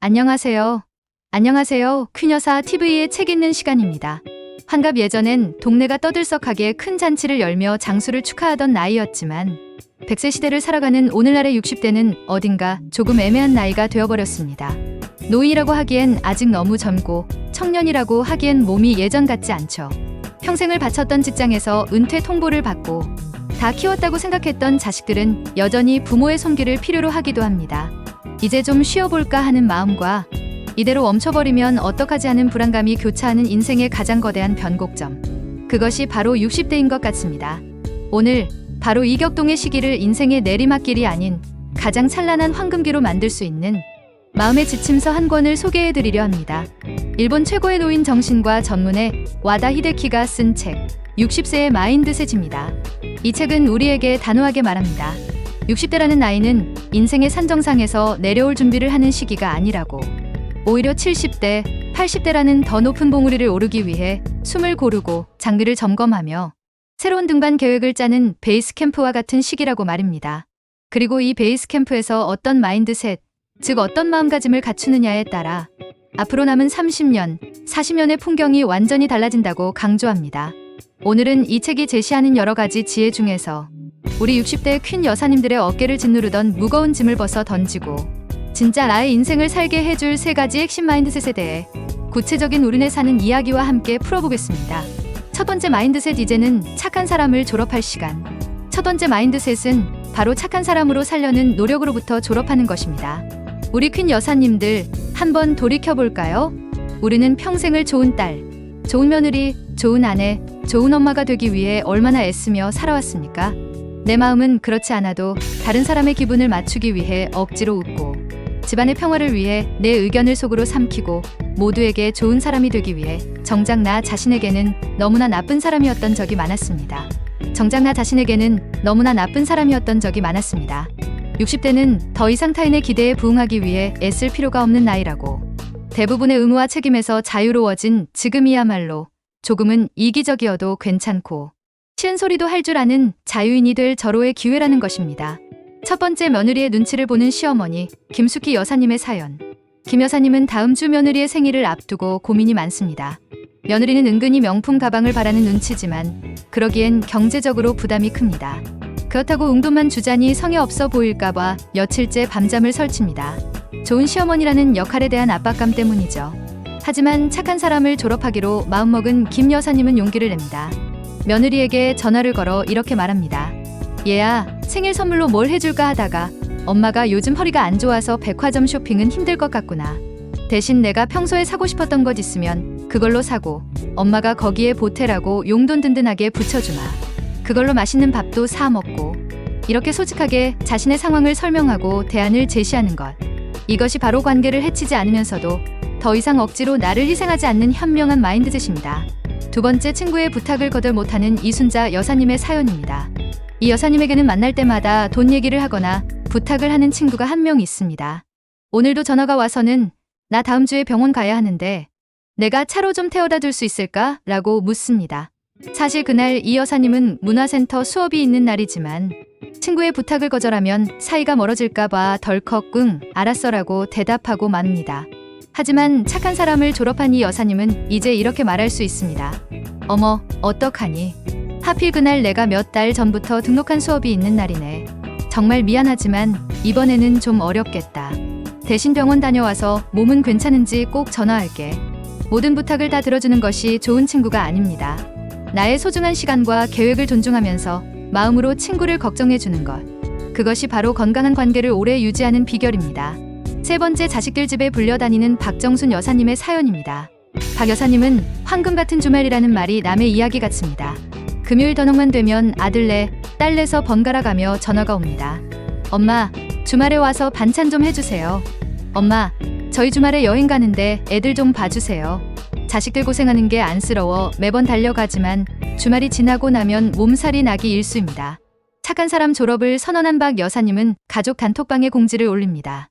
안녕하세요. 안녕하세요. 퀴녀사 TV의 책 읽는 시간입니다. 환갑 예전엔 동네가 떠들썩하게 큰 잔치를 열며 장수를 축하하던 나이였지만 100세 시대를 살아가는 오늘날의 60대는 어딘가 조금 애매한 나이가 되어버렸습니다. 노인이라고 하기엔 아직 너무 젊고 청년이라고 하기엔 몸이 예전 같지 않죠. 평생을 바쳤던 직장에서 은퇴 통보를 받고 다 키웠다고 생각했던 자식들은 여전히 부모의 손길을 필요로 하기도 합니다. 이제 좀 쉬어볼까 하는 마음과 이대로 멈춰버리면 어떡하지 하는 불안감이 교차하는 인생의 가장 거대한 변곡점. 그것이 바로 60대인 것 같습니다. 오늘 바로 이 격동의 시기를 인생의 내리막길이 아닌 가장 찬란한 황금기로 만들 수 있는 마음의 지침서 한 권을 소개해드리려 합니다. 일본 최고의 노인 정신과 전문의 와다 히데키가 쓴 책 60세의 마인드셋입니다. 이 책은 우리에게 단호하게 말합니다. 60대라는 나이는 인생의 산정상에서 내려올 준비를 하는 시기가 아니라고. 오히려 70대, 80대라는 더 높은 봉우리를 오르기 위해 숨을 고르고 장비를 점검하며 새로운 등반 계획을 짜는 베이스 캠프와 같은 시기라고 말입니다. 그리고 이 베이스 캠프에서 어떤 마인드셋, 즉 어떤 마음가짐을 갖추느냐에 따라 앞으로 남은 30년, 40년의 풍경이 완전히 달라진다고 강조합니다. 오늘은 이 책이 제시하는 여러 가지 지혜 중에서 우리 60대 퀸 여사님들의 어깨를 짓누르던 무거운 짐을 벗어 던지고 진짜 나의 인생을 살게 해줄 3가지 핵심 마인드셋에 대해 구체적인 우리네 사는 이야기와 함께 풀어보겠습니다. 첫 번째 마인드셋, 이제는 착한 사람을 졸업할 시간. 첫 번째 마인드셋은 바로 착한 사람으로 살려는 노력으로부터 졸업하는 것입니다. 우리 퀸 여사님들 한번 돌이켜볼까요? 우리는 평생을 좋은 딸, 좋은 며느리, 좋은 아내, 좋은 엄마가 되기 위해 얼마나 애쓰며 살아왔습니까? 내 마음은 그렇지 않아도 다른 사람의 기분을 맞추기 위해 억지로 웃고 집안의 평화를 위해 내 의견을 속으로 삼키고 모두에게 좋은 사람이 되기 위해 정작 나 자신에게는 너무나 나쁜 사람이었던 적이 많았습니다. 60대는 더 이상 타인의 기대에 부응하기 위해 애쓸 필요가 없는 나이라고. 대부분의 의무와 책임에서 자유로워진 지금이야말로 조금은 이기적이어도 괜찮고 싫은 소리도 할 줄 아는 자유인이 될 절호의 기회라는 것입니다. 첫 번째, 며느리의 눈치를 보는 시어머니 김숙희 여사님의 사연. 김 여사님은 다음 주 며느리의 생일을 앞두고 고민이 많습니다. 며느리는 은근히 명품 가방을 바라는 눈치지만 그러기엔 경제적으로 부담이 큽니다. 그렇다고 용돈만 주자니 성의 없어 보일까봐 며칠째 밤잠을 설칩니다. 좋은 시어머니라는 역할에 대한 압박감 때문이죠. 하지만 착한 사람을 졸업하기로 마음먹은 김 여사님은 용기를 냅니다. 며느리에게 전화를 걸어 이렇게 말합니다. 얘야, 생일 선물로 뭘 해줄까 하다가 엄마가 요즘 허리가 안 좋아서 백화점 쇼핑은 힘들 것 같구나. 대신 내가 평소에 사고 싶었던 것 있으면 그걸로 사고 엄마가 거기에 보태라고 용돈 든든하게 붙여주마. 그걸로 맛있는 밥도 사 먹고. 이렇게 솔직하게 자신의 상황을 설명하고 대안을 제시하는 것. 이것이 바로 관계를 해치지 않으면서도 더 이상 억지로 나를 희생하지 않는 현명한 마인드셋입니다. 두 번째, 친구의 부탁을 거절 못하는 이순자 여사님의 사연입니다. 이 여사님에게는 만날 때마다 돈 얘기를 하거나 부탁을 하는 친구가 한 명 있습니다. 오늘도 전화가 와서는 나 다음 주에 병원 가야 하는데 내가 차로 좀 태워다 줄 수 있을까? 라고 묻습니다. 사실 그날 이 여사님은 문화센터 수업이 있는 날이지만 친구의 부탁을 거절하면 사이가 멀어질까봐 덜컥 응, 알았어라고 대답하고 맙니다. 하지만 착한 사람을 졸업한 이 여사님은 이제 이렇게 말할 수 있습니다. 어머, 어떡하니? 하필 그날 내가 몇 달 전부터 등록한 수업이 있는 날이네. 정말 미안하지만 이번에는 좀 어렵겠다. 대신 병원 다녀와서 몸은 괜찮은지 꼭 전화할게. 모든 부탁을 다 들어주는 것이 좋은 친구가 아닙니다. 나의 소중한 시간과 계획을 존중하면서 마음으로 친구를 걱정해주는 것. 그것이 바로 건강한 관계를 오래 유지하는 비결입니다. 세 번째, 자식들 집에 불려다니는 박정순 여사님의 사연입니다. 박 여사님은 황금 같은 주말이라는 말이 남의 이야기 같습니다. 금요일 저녁만 되면 아들네, 딸네서 번갈아 가며 전화가 옵니다. 엄마, 주말에 와서 반찬 좀 해주세요. 엄마, 저희 주말에 여행 가는데 애들 좀 봐주세요. 자식들 고생하는 게 안쓰러워 매번 달려가지만 주말이 지나고 나면 몸살이 나기 일쑤입니다. 착한 사람 졸업을 선언한 박 여사님은 가족 단톡방에 공지를 올립니다.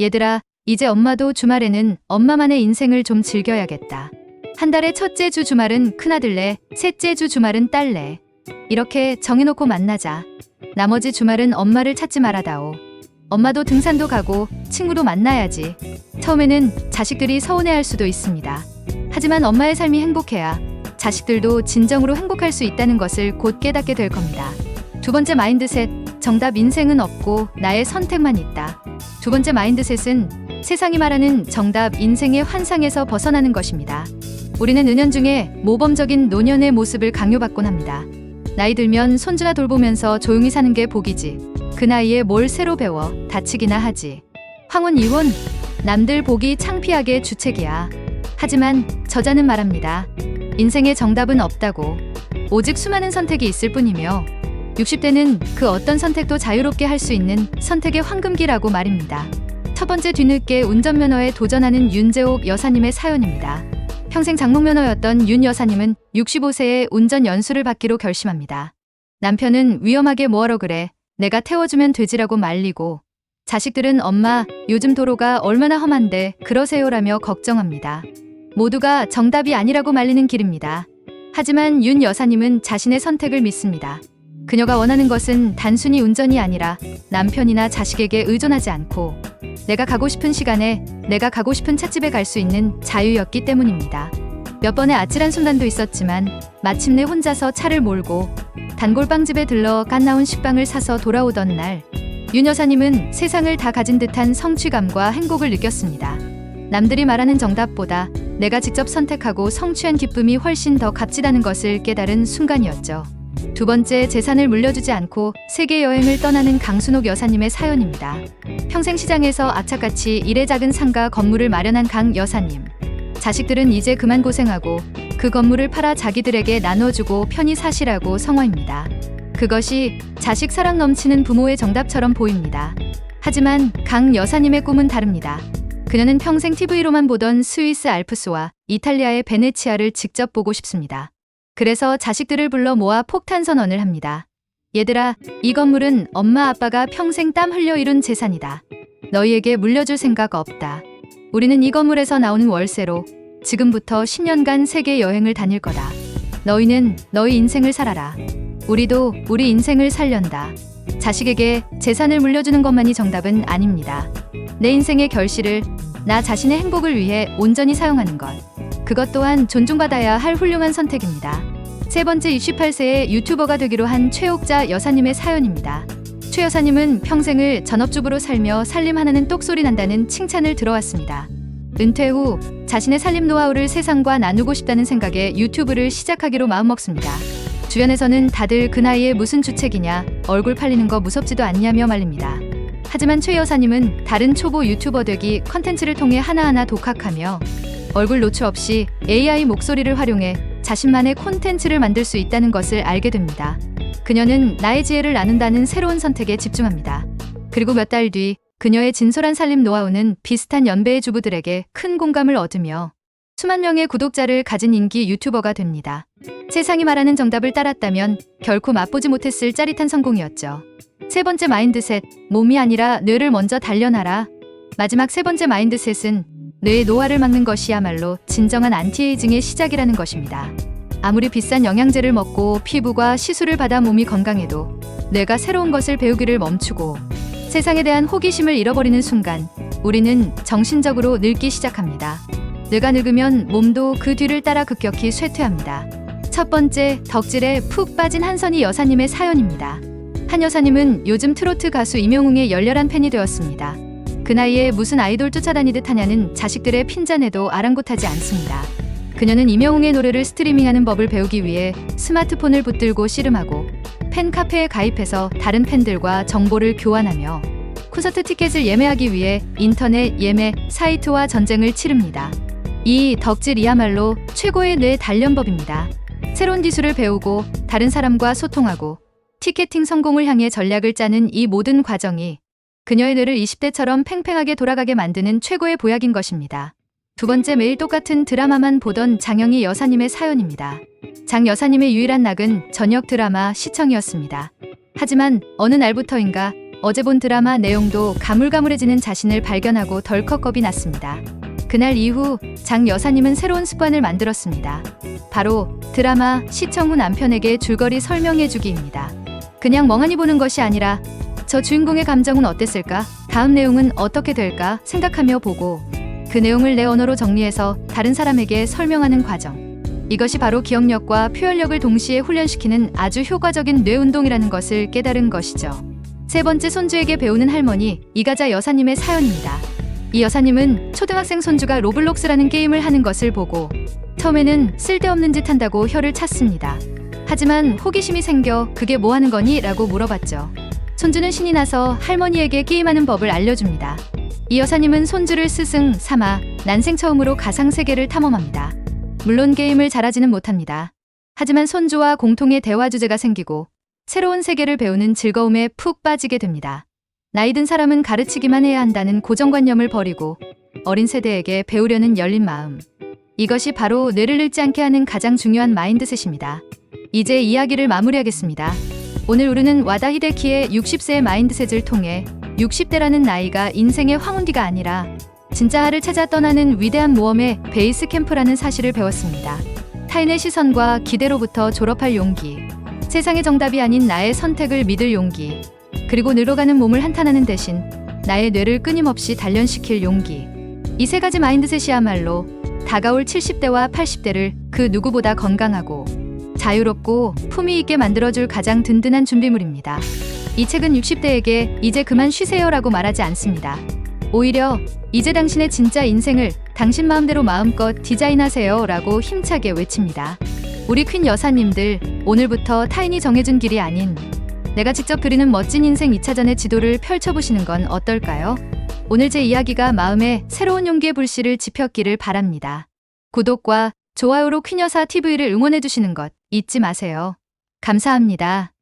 얘들아, 이제 엄마도 주말에는 엄마만의 인생을 좀 즐겨야겠다. 한 달의 첫째 주 주말은 큰아들네, 셋째 주 주말은 딸네. 이렇게 정해놓고 만나자. 나머지 주말은 엄마를 찾지 말아다오. 엄마도 등산도 가고 친구도 만나야지. 처음에는 자식들이 서운해할 수도 있습니다. 하지만 엄마의 삶이 행복해야 자식들도 진정으로 행복할 수 있다는 것을 곧 깨닫게 될 겁니다. 두 번째 마인드셋, 정답 인생은 없고 나의 선택만 있다. 두 번째 마인드셋은 세상이 말하는 정답 인생의 환상에서 벗어나는 것입니다. 우리는 은연중에 모범적인 노년의 모습을 강요받곤 합니다. 나이 들면 손주나 돌보면서 조용히 사는 게 복이지. 그 나이에 뭘 새로 배워 다치기나 하지. 황혼 이혼, 남들 보기 창피하게 주책이야. 하지만 저자는 말합니다. 인생의 정답은 없다고. 오직 수많은 선택이 있을 뿐이며 60대는 그 어떤 선택도 자유롭게 할 수 있는 선택의 황금기라고 말입니다. 첫 번째, 뒤늦게 운전면허에 도전하는 윤재옥 여사님의 사연입니다. 평생 장롱면허였던 윤 여사님은 65세에 운전 연수를 받기로 결심합니다. 남편은 위험하게 뭐하러 그래, 내가 태워주면 되지라고 말리고, 자식들은 엄마, 요즘 도로가 얼마나 험한데 그러세요라며 걱정합니다. 모두가 정답이 아니라고 말리는 길입니다. 하지만 윤 여사님은 자신의 선택을 믿습니다. 그녀가 원하는 것은 단순히 운전이 아니라 남편이나 자식에게 의존하지 않고 내가 가고 싶은 시간에 내가 가고 싶은 찻집에 갈 수 있는 자유였기 때문입니다. 몇 번의 아찔한 순간도 있었지만 마침내 혼자서 차를 몰고 단골빵집에 들러 갓 나온 식빵을 사서 돌아오던 날, 윤 여사님은 세상을 다 가진 듯한 성취감과 행복을 느꼈습니다. 남들이 말하는 정답보다 내가 직접 선택하고 성취한 기쁨이 훨씬 더 값지다는 것을 깨달은 순간이었죠. 두 번째, 재산을 물려주지 않고 세계 여행을 떠나는 강순옥 여사님의 사연입니다. 평생 시장에서 악착같이 일의 작은 상가 건물을 마련한 강 여사님. 자식들은 이제 그만 고생하고 그 건물을 팔아 자기들에게 나눠주고 편히 사시라고 성화입니다. 그것이 자식 사랑 넘치는 부모의 정답처럼 보입니다. 하지만 강 여사님의 꿈은 다릅니다. 그녀는 평생 TV로만 보던 스위스 알프스와 이탈리아의 베네치아를 직접 보고 싶습니다. 그래서 자식들을 불러 모아 폭탄 선언을 합니다. 얘들아, 이 건물은 엄마 아빠가 평생 땀 흘려 이룬 재산이다. 너희에게 물려줄 생각 없다. 우리는 이 건물에서 나오는 월세로 지금부터 10년간 세계 여행을 다닐 거다. 너희는 너희 인생을 살아라. 우리도 우리 인생을 살련다. 자식에게 재산을 물려주는 것만이 정답은 아닙니다. 내 인생의 결실을 나 자신의 행복을 위해 온전히 사용하는 것. 그것 또한 존중받아야 할 훌륭한 선택입니다. 세 번째, 68세에 유튜버가 되기로 한 최옥자 여사님의 사연입니다. 최 여사님은 평생을 전업주부로 살며 살림 하나는 똑소리 난다는 칭찬을 들어왔습니다. 은퇴 후 자신의 살림 노하우를 세상과 나누고 싶다는 생각에 유튜브를 시작하기로 마음먹습니다. 주변에서는 다들 그 나이에 무슨 주책이냐, 얼굴 팔리는 거 무섭지도 않냐며 말립니다. 하지만 최 여사님은 다른 초보 유튜버 되기 컨텐츠를 통해 하나하나 독학하며 얼굴 노출 없이 AI 목소리를 활용해 자신만의 콘텐츠를 만들 수 있다는 것을 알게 됩니다. 그녀는 나의 지혜를 나눈다는 새로운 선택에 집중합니다. 그리고 몇 달 뒤 그녀의 진솔한 살림 노하우는 비슷한 연배의 주부들에게 큰 공감을 얻으며 수만 명의 구독자를 가진 인기 유튜버가 됩니다. 세상이 말하는 정답을 따랐다면 결코 맛보지 못했을 짜릿한 성공이었죠. 세 번째 마인드셋, 몸이 아니라 뇌를 먼저 단련하라. 마지막 세 번째 마인드셋은 뇌의 노화를 막는 것이야말로 진정한 안티에이징의 시작이라는 것입니다. 아무리 비싼 영양제를 먹고 피부과 시술을 받아 몸이 건강해도 뇌가 새로운 것을 배우기를 멈추고 세상에 대한 호기심을 잃어버리는 순간 우리는 정신적으로 늙기 시작합니다. 뇌가 늙으면 몸도 그 뒤를 따라 급격히 쇠퇴합니다. 첫 번째, 덕질에 푹 빠진 한선희 여사님의 사연입니다. 한 여사님은 요즘 트로트 가수 임영웅의 열렬한 팬이 되었습니다. 그 나이에 무슨 아이돌 쫓아다니듯 하냐는 자식들의 핀잔에도 아랑곳하지 않습니다. 그녀는 임영웅의 노래를 스트리밍하는 법을 배우기 위해 스마트폰을 붙들고 씨름하고 팬카페에 가입해서 다른 팬들과 정보를 교환하며 콘서트 티켓을 예매하기 위해 인터넷 예매 사이트와 전쟁을 치릅니다. 이 덕질이야말로 최고의 뇌 단련법입니다. 새로운 기술을 배우고 다른 사람과 소통하고 티켓팅 성공을 향해 전략을 짜는 이 모든 과정이 그녀의 뇌를 20대처럼 팽팽하게 돌아가게 만드는 최고의 보약인 것입니다. 두 번째, 매일 똑같은 드라마만 보던 장영희 여사님의 사연입니다. 장 여사님의 유일한 낙은 저녁 드라마 시청이었습니다. 하지만 어느 날부터인가 어제 본 드라마 내용도 가물가물해지는 자신을 발견하고 덜컥 겁이 났습니다. 그날 이후 장 여사님은 새로운 습관을 만들었습니다. 바로 드라마 시청 후 남편에게 줄거리 설명해주기입니다. 그냥 멍하니 보는 것이 아니라 저 주인공의 감정은 어땠을까? 다음 내용은 어떻게 될까? 생각하며 보고 그 내용을 내 언어로 정리해서 다른 사람에게 설명하는 과정. 이것이 바로 기억력과 표현력을 동시에 훈련시키는 아주 효과적인 뇌 운동이라는 것을 깨달은 것이죠. 세 번째, 손주에게 배우는 할머니, 이가자 여사님의 사연입니다. 이 여사님은 초등학생 손주가 로블록스라는 게임을 하는 것을 보고 처음에는 쓸데없는 짓 한다고 혀를 찼습니다. 하지만 호기심이 생겨 그게 뭐 하는 거니? 라고 물어봤죠. 손주는 신이 나서 할머니에게 게임하는 법을 알려줍니다. 이 여사님은 손주를 스승 삼아 난생 처음으로 가상세계를 탐험합니다. 물론 게임을 잘하지는 못합니다. 하지만 손주와 공통의 대화 주제가 생기고 새로운 세계를 배우는 즐거움에 푹 빠지게 됩니다. 나이 든 사람은 가르치기만 해야 한다는 고정관념을 버리고 어린 세대에게 배우려는 열린 마음. 이것이 바로 뇌를 늙지 않게 하는 가장 중요한 마인드셋입니다. 이제 이야기를 마무리하겠습니다. 오늘 우리는 와다 히데키의 60세의 마인드셋을 통해 60대라는 나이가 인생의 황혼기가 아니라 진짜 하를 찾아 떠나는 위대한 모험의 베이스 캠프라는 사실을 배웠습니다. 타인의 시선과 기대로부터 졸업할 용기, 세상의 정답이 아닌 나의 선택을 믿을 용기, 그리고 늙어가는 몸을 한탄하는 대신 나의 뇌를 끊임없이 단련시킬 용기. 이 세 가지 마인드셋이야말로 다가올 70대와 80대를 그 누구보다 건강하고 자유롭고 품위 있게 만들어줄 가장 든든한 준비물입니다. 이 책은 60대에게 이제 그만 쉬세요라고 말하지 않습니다. 오히려 이제 당신의 진짜 인생을 당신 마음대로 마음껏 디자인하세요라고 힘차게 외칩니다. 우리 퀸 여사님들, 오늘부터 타인이 정해준 길이 아닌 내가 직접 그리는 멋진 인생 2차전의 지도를 펼쳐보시는 건 어떨까요? 오늘 제 이야기가 마음에 새로운 용기의 불씨를 지폈기를 바랍니다. 구독과 좋아요로 퀸여사 TV를 응원해주시는 것 잊지 마세요. 감사합니다.